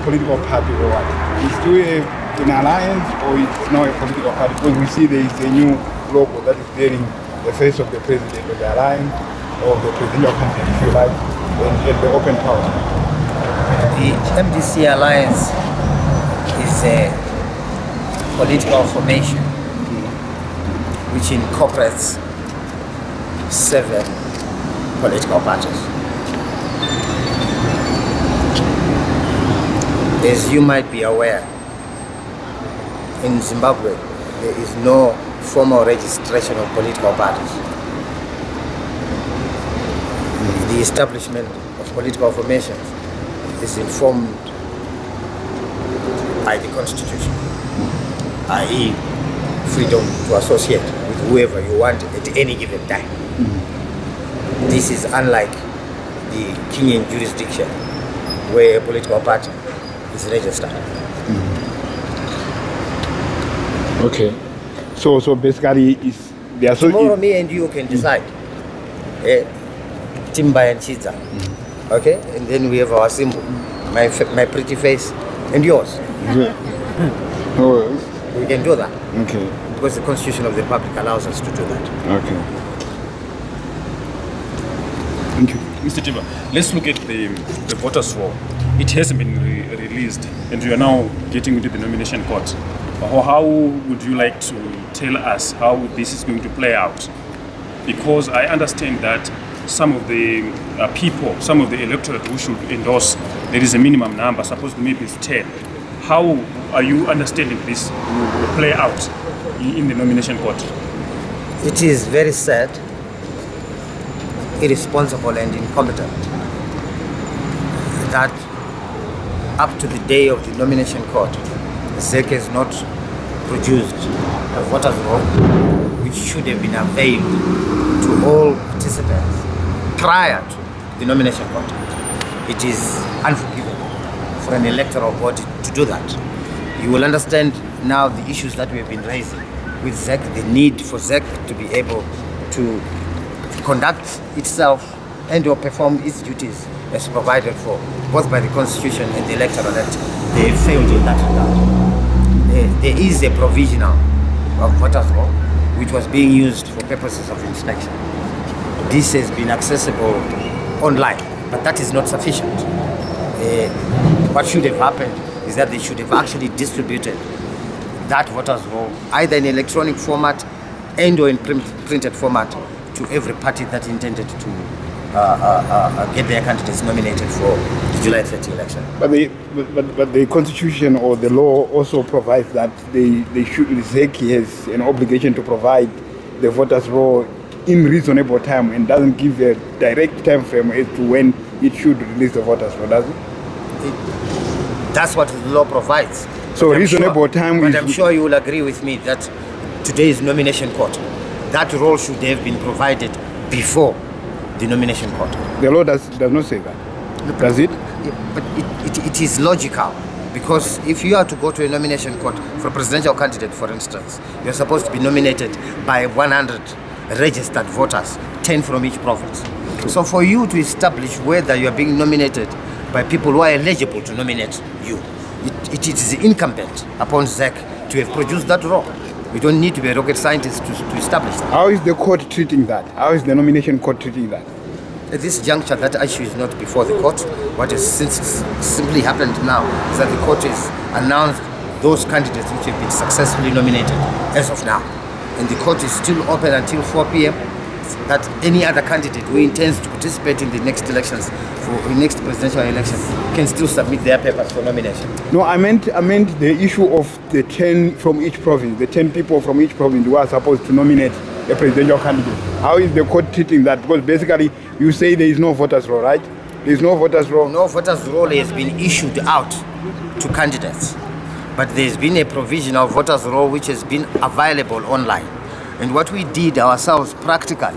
political party or what? It's still an alliance or it's now a political party? Because we see there is a new logo that is bearing the face of the president of the alliance or the presidential candidate, if you like, and the open power. The MDC alliance is a political formation which incorporates 7 political parties. As you might be aware, in Zimbabwe, there is no formal registration of political parties. The establishment of political formations is informed by the Constitution, i.e. freedom to associate with whoever you want at any given time. This is unlike the Kenyan jurisdiction, where a political party is registered. Okay. So basically, it's the tomorrow me and you can decide. Timba and Chiza. Okay? And then we have our symbol. My pretty face and yours. We can do that. Okay. Because the Constitution of the Republic allows us to do that. Okay. Thank you. Mr. Timba, let's look at the voters' roll. It hasn't been released, and you are now getting into the nomination court. How would you like to tell us how this is going to play out? Because I understand that some of the people, some of the electorate who should endorse, there is a minimum number, supposed to maybe it's 10. How are you understanding this will play out in the nomination court? It is very sad, irresponsible and incompetent that up to the day of the nomination court, ZEC has not produced a voters' roll which should have been availed to all participants prior to the nomination court. It is unforgivable for an electoral body to do that. You will understand now the issues that we have been raising with ZEC, the need for ZEC to be able to conduct itself and or perform its duties as provided for both by the Constitution and the Electoral Act. They failed in that regard. There is a provisional of voters' roll which was being used for purposes of inspection. This has been accessible online, but that is not sufficient. What should have happened is that they should have actually distributed that voters' roll either in electronic format and or in printed format to every party that intended to get their candidates nominated for the July 30 election. But the Constitution or the law also provides that ZEC has an obligation to provide the voters' roll in reasonable time and doesn't give a direct time frame as to when it should release the voters' roll, does it? That's what the law provides. So reasonable time is... But I'm sure you will agree with me that today's nomination court, that role should have been provided before the nomination court. The law does not say that. Does it? But it is logical, because if you are to go to a nomination court for a presidential candidate, for instance, you're supposed to be nominated by 100 registered voters, 10 from each province. So for you to establish whether you are being nominated by people who are eligible to nominate you, it is incumbent upon ZEC to have produced that role. We don't need to be a rocket scientist to establish that. How is the court treating that? How is the nomination court treating that? At this juncture, that issue is not before the court. What has simply happened now is that the court has announced those candidates which have been successfully nominated as of now. And the court is still open until 4 p.m. that any other candidate who intends to participate in the next elections, for the next presidential election, can still submit their papers for nomination. No, I meant the issue of the 10 from each province, the 10 people from each province who are supposed to nominate a presidential candidate. How is the court treating that? Because basically you say there is no voters' roll, right? There is no voters' roll. No voters' roll has been issued out to candidates, but there's been a provisional voters' roll which has been available online. And what we did ourselves practically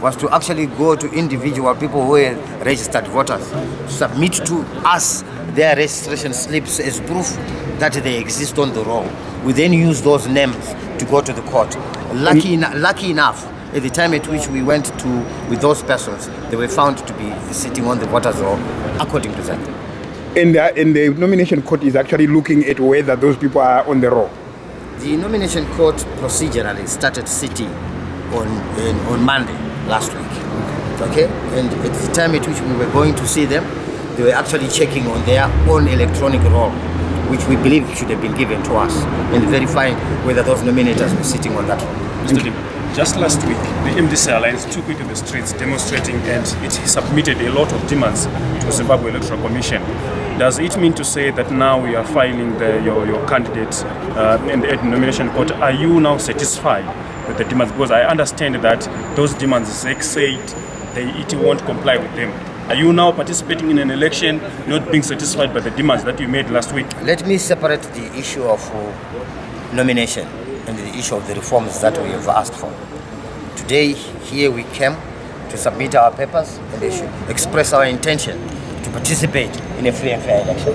was to actually go to individual people who were registered voters, to submit to us their registration slips as proof that they exist on the roll. We then use those names to go to the court. Lucky enough, at the time at which we went to with those persons, they were found to be sitting on the voters' roll according to that. And the nomination court is actually looking at whether those people are on the roll. The nomination court procedurally started sitting on Monday last week. Okay, and at the time at which we were going to see them, they were actually checking on their own electronic roll, which we believe should have been given to us, and verifying whether those nominators were sitting on that roll. Mr. Lim, just last week, the MDC Alliance took into the streets demonstrating, and it submitted a lot of demands to Zimbabwe Electoral Commission. Does it mean to say that now we are filing your candidate in the nomination court? Are you now satisfied with the demands? Because I understand that those demands, ZEC said it won't comply with them. Are you now participating in an election, not being satisfied by the demands that you made last week? Let me separate the issue of nomination and the issue of the reforms that we have asked for. Today, here we came to submit our papers and express our intention to participate in a free and fair election.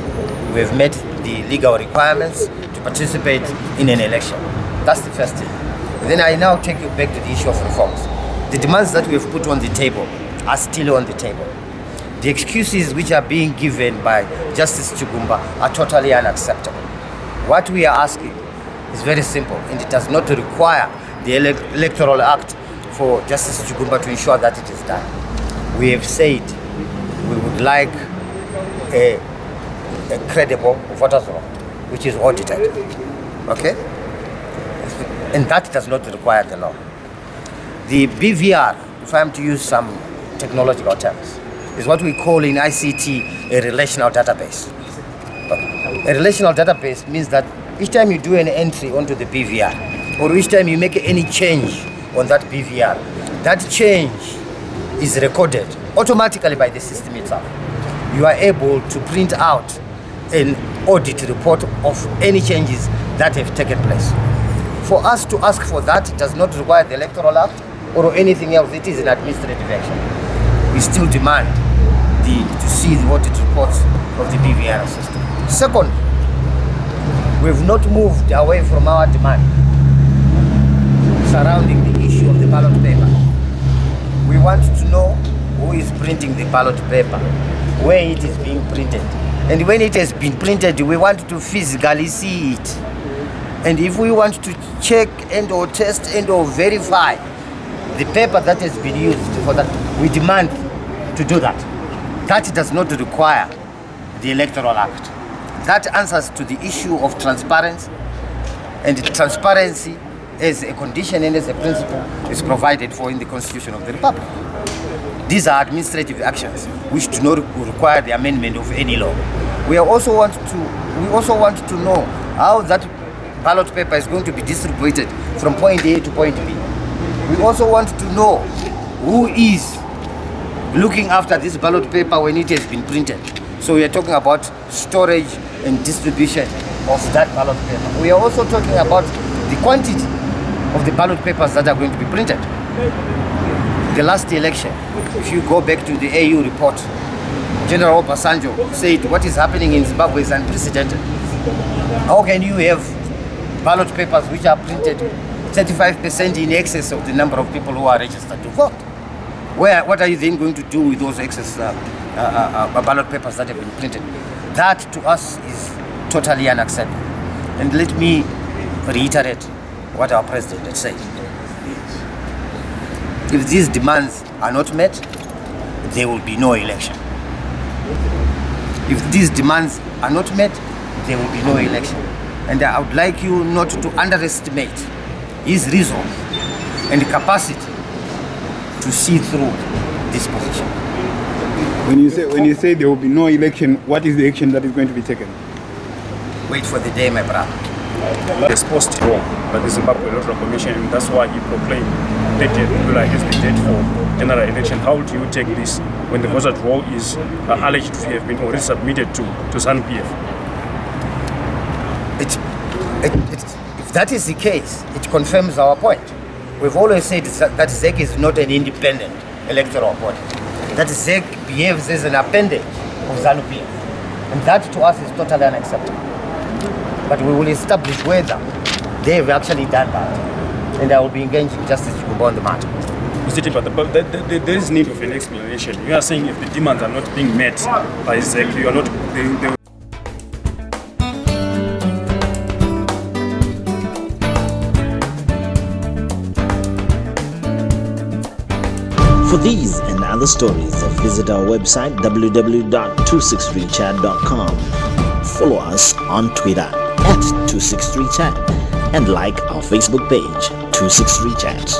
We have met the legal requirements to participate in an election. That's the first thing. And then I now take you back to the issue of reforms. The demands that we have put on the table are still on the table. The excuses which are being given by Justice Chugumba are totally unacceptable. What we are asking is very simple, and it does not require the Electoral Act for Justice Chugumba to ensure that it is done. We have said we would like a credible voters roll, which is audited. Okay? And that does not require the law. The BVR, if I am to use some technological terms, is what we call in ICT a relational database. A relational database means that each time you do an entry onto the BVR, or each time you make any change on that BVR, that change is recorded automatically by the system itself. You are able to print out an audit report of any changes that have taken place. For us to ask for that, it does not require the Electoral Act or anything else. It is an administrative action. We still demand to see the audit reports of the BVR system. Second, we have not moved away from our demand surrounding the issue of the ballot paper. We want to know who is printing the ballot paper, where it is being printed. And when it has been printed, we want to physically see it. And if we want to check and or test and or verify the paper that has been used for that, we demand to do that. That does not require the Electoral Act. That answers to the issue of transparency, and transparency as a condition and as a principle is provided for in the Constitution of the Republic. These are administrative actions which do not require the amendment of any law. We also want to know how that ballot paper is going to be distributed from point A to point B. We also want to know who is looking after this ballot paper when it has been printed. So we are talking about storage and distribution of that ballot paper. We are also talking about the quantity of the ballot papers that are going to be printed. The last election, if you go back to the AU report, General Obasanjo said what is happening in Zimbabwe is unprecedented. How can you have ballot papers which are printed 35% in excess of the number of people who are registered to vote? What are you then going to do with those excess ballot papers that have been printed? That to us is totally unacceptable. And let me reiterate what our president had said. If these demands are not met, there will be no election. If these demands are not met, there will be no election. And I would like you not to underestimate his resolve and capacity to see through this position. When you say there will be no election, what is the action that is going to be taken? Wait for the day, my brother. It's postponed by the Zimbabwe Electoral Commission, and that's why he proclaimed 30th July as the date for general election. How do you take this when the voter roll is alleged to have been already submitted to Zanu-PF? If that is the case, it confirms our point. We've always said that ZEC is not an independent electoral body. That ZEC behaves as an appendage of Zanu-PF. And that to us is totally unacceptable. But we will establish whether they have actually done that. And I will be engaging Justice Chugumba on the matter. But there is need of an explanation. You are saying if the demands are not being met by ZEC, you are not. They For these and other stories, visit our website www.263chat.com. Follow us on Twitter @263chat and like our Facebook page 263chat.